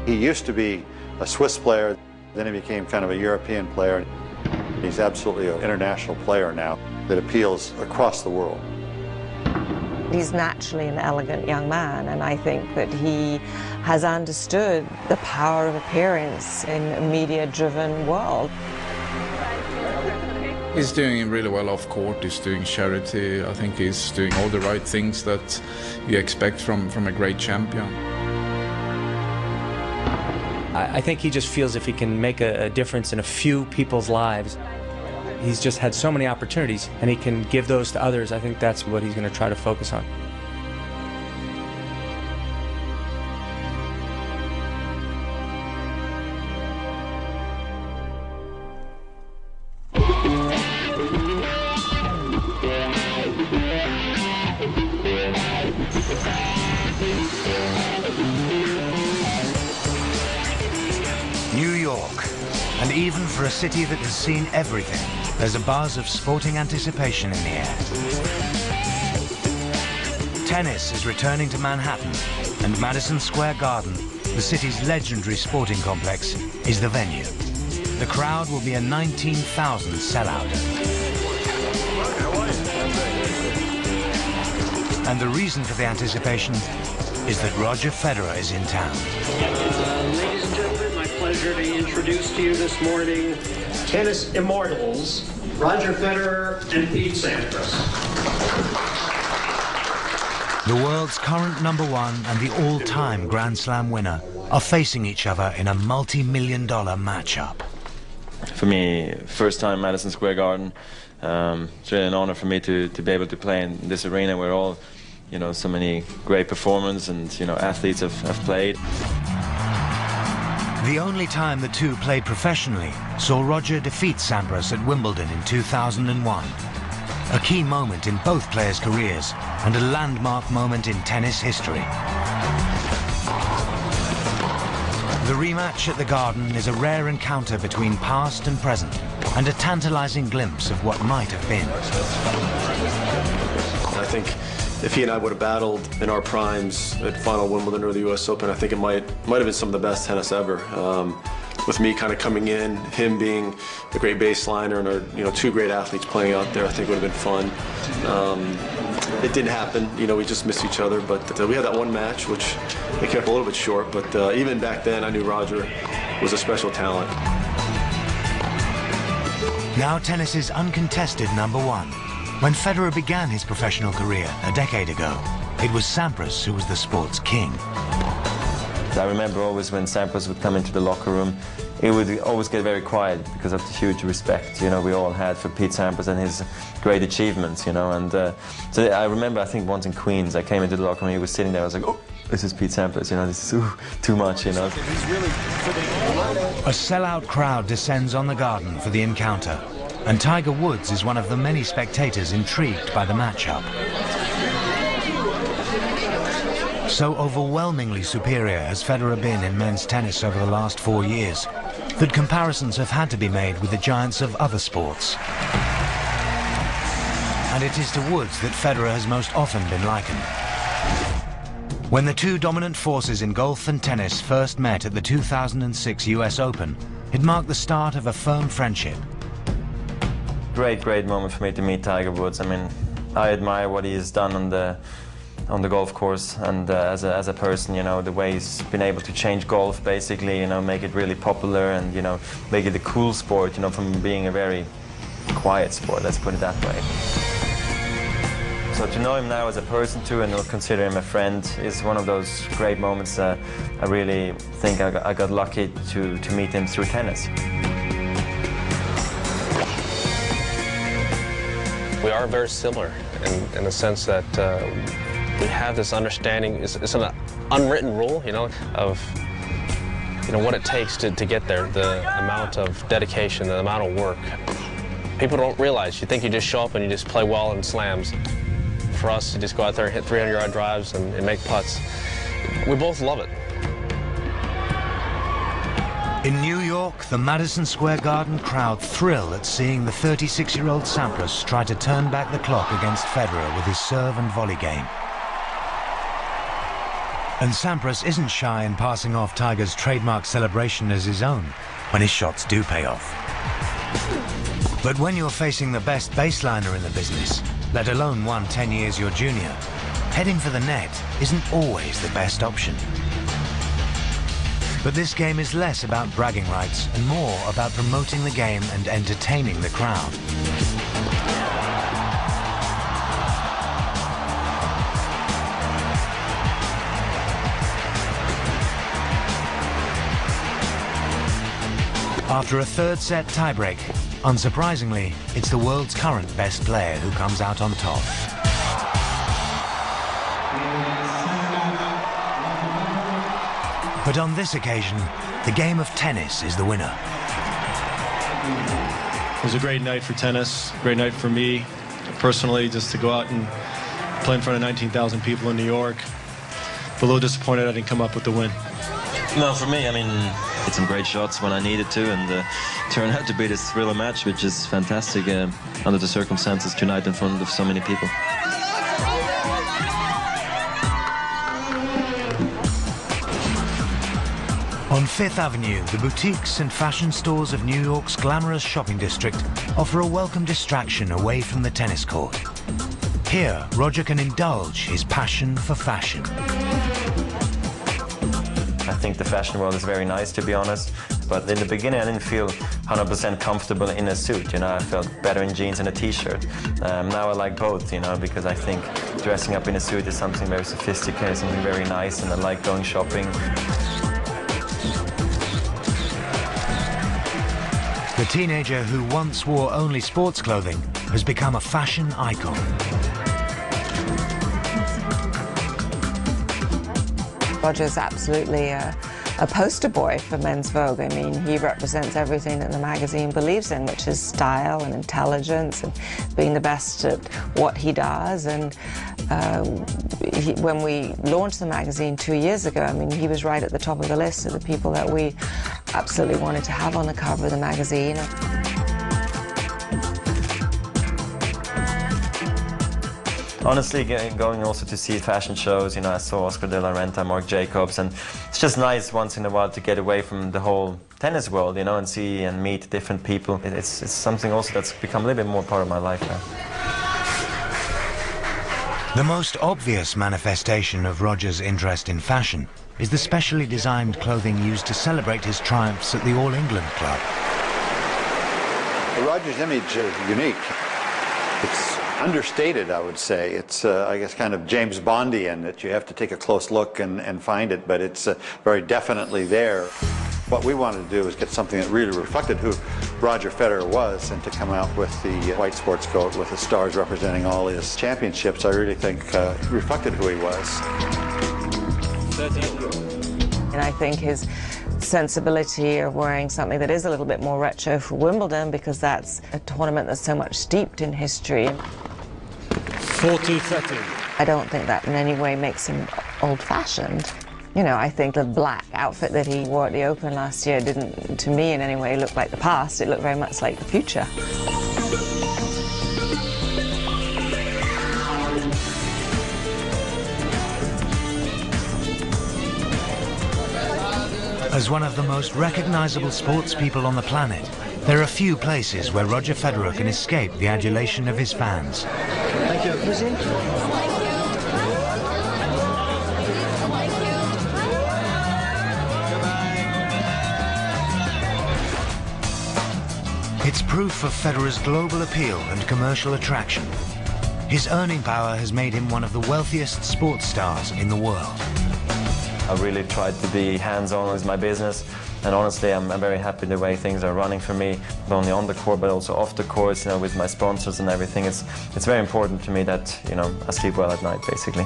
He used to be a Swiss player, then he became kind of a European player. He's absolutely an international player now that appeals across the world. He's naturally an elegant young man, and I think that he has understood the power of appearance in a media-driven world. He's doing really well off court. He's doing charity. I think he's doing all the right things that you expect from a great champion. I think he just feels if he can make a difference in a few people's lives. He's just had so many opportunities, and he can give those to others. I think that's what he's going to try to focus on. New York, and even for a city that has seen everything, there's a buzz of sporting anticipation in the air. Tennis is returning to Manhattan, and Madison Square Garden, the city's legendary sporting complex, is the venue. The crowd will be a 19,000 sellout. And the reason for the anticipation is that Roger Federer is in town. Ladies and gentlemen, my pleasure to introduce to you this morning tennis immortals, Roger Federer and Pete Sampras. The world's current #1 and the all-time Grand Slam winner are facing each other in a multi-million-dollar matchup. For me, first time Madison Square Garden. It's really an honor for me to be able to play in this arena where all, so many great performers and, athletes have played. The only time the two played professionally saw Roger defeat Sampras at Wimbledon in 2001. A key moment in both players' careers and a landmark moment in tennis history. The rematch at the Garden is a rare encounter between past and present, and a tantalizing glimpse of what might have been. I think if he and I would have battled in our primes at Final Wimbledon or the U.S. Open, I think it might have been some of the best tennis ever. With me kind of coming in, him being a great baseliner, and our two great athletes playing out there, I think it would have been fun. It didn't happen, we just missed each other, but we had that one match, which it kept a little bit short, but even back then I knew Roger was a special talent. Now tennis's uncontested #1. When Federer began his professional career a decade ago, it was Sampras who was the sport's king. I remember always when Sampras would come into the locker room, he would always get very quiet because of the huge respect, we all had for Pete Sampras and his great achievements, and so I remember, I think once in Queens, I came into the locker room, he was sitting there, I was like, oh, this is Pete Sampras, this is too much, A sellout crowd descends on the Garden for the encounter, and Tiger Woods is one of the many spectators intrigued by the matchup. So overwhelmingly superior has Federer been in men's tennis over the last 4 years that comparisons have had to be made with the giants of other sports. And it is to Woods that Federer has most often been likened. When the two dominant forces in golf and tennis first met at the 2006 US Open, it marked the start of a firm friendship. Great moment for me to meet Tiger Woods. I admire what he has done on the golf course, and as a person, the way he's been able to change golf, basically, make it really popular and, make it a cool sport, from being a very quiet sport, let's put it that way. So to know him now as a person too, and consider him a friend, is one of those great moments. I really think I got lucky to meet him through tennis. We are very similar in the sense that we have this understanding, it's an unwritten rule, of what it takes to get there, the amount of dedication, the amount of work. People don't realize, you think you just show up and you just play well in slams. For us, to just go out there and hit 300-yard drives and make putts, we both love it. In New York, the Madison Square Garden crowd thrill at seeing the 36-year-old Sampras try to turn back the clock against Federer with his serve and volley game. And Sampras isn't shy in passing off Tiger's trademark celebration as his own when his shots do pay off. But when you're facing the best baseliner in the business, let alone one 10 years your junior, heading for the net isn't always the best option. But this game is less about bragging rights and more about promoting the game and entertaining the crowd. After a third set tiebreak, unsurprisingly, it's the world's current best player who comes out on top. But on this occasion, the game of tennis is the winner. It was a great night for tennis, great night for me personally, just to go out and play in front of 19,000 people in New York. But a little disappointed I didn't come up with the win. No, for me, I mean, hit some great shots when I needed to, and turned out to be this thriller match, which is fantastic under the circumstances tonight in front of so many people. On Fifth Avenue, the boutiques and fashion stores of New York's glamorous shopping district offer a welcome distraction away from the tennis court. Here, Roger can indulge his passion for fashion. I think the fashion world is very nice, to be honest. But in the beginning, I didn't feel 100% comfortable in a suit. You know, I felt better in jeans and a t-shirt. Now I like both, you know, because I think dressing up in a suit is something very sophisticated, something very nice, and I like going shopping. The teenager who once wore only sports clothing has become a fashion icon. Roger's absolutely a poster boy for Men's Vogue. I mean, he represents everything that the magazine believes in, which is style and intelligence and being the best at what he does. And when we launched the magazine 2 years ago, I mean, he was right at the top of the list of the people that we absolutely wanted to have on the cover of the magazine. Honestly, going also to see fashion shows, you know, I saw Oscar de la Renta, Marc Jacobs, and it's just nice once in a while to get away from the whole tennis world, you know, and see and meet different people. It's something also that's become a little bit more part of my life now. The most obvious manifestation of Roger's interest in fashion is the specially designed clothing used to celebrate his triumphs at the All England Club. Roger's image is unique. It's understated, I would say. It's, I guess, kind of James Bondian, that you have to take a close look and find it, but it's very definitely there. What we wanted to do was get something that really reflected who Roger Federer was, and to come out with the white sports coat with the stars representing all his championships, I really think reflected who he was. And I think his sensibility of wearing something that is a little bit more retro for Wimbledon, because that's a tournament that's so much steeped in history. 40-30. I don't think that in any way makes him old-fashioned. You know, I think the black outfit that he wore at the Open last year didn't, to me in any way, look like the past. It looked very much like the future. As one of the most recognizable sports people on the planet, there are few places where Roger Federer can escape the adulation of his fans. Thank you. It's proof of Federer's global appeal and commercial attraction. His earning power has made him one of the wealthiest sports stars in the world. I really tried to be hands-on with my business, and honestly, I'm very happy the way things are running for me, not only on the court but also off the court, you know, with my sponsors and everything. It's very important to me that, you know, I sleep well at night, basically.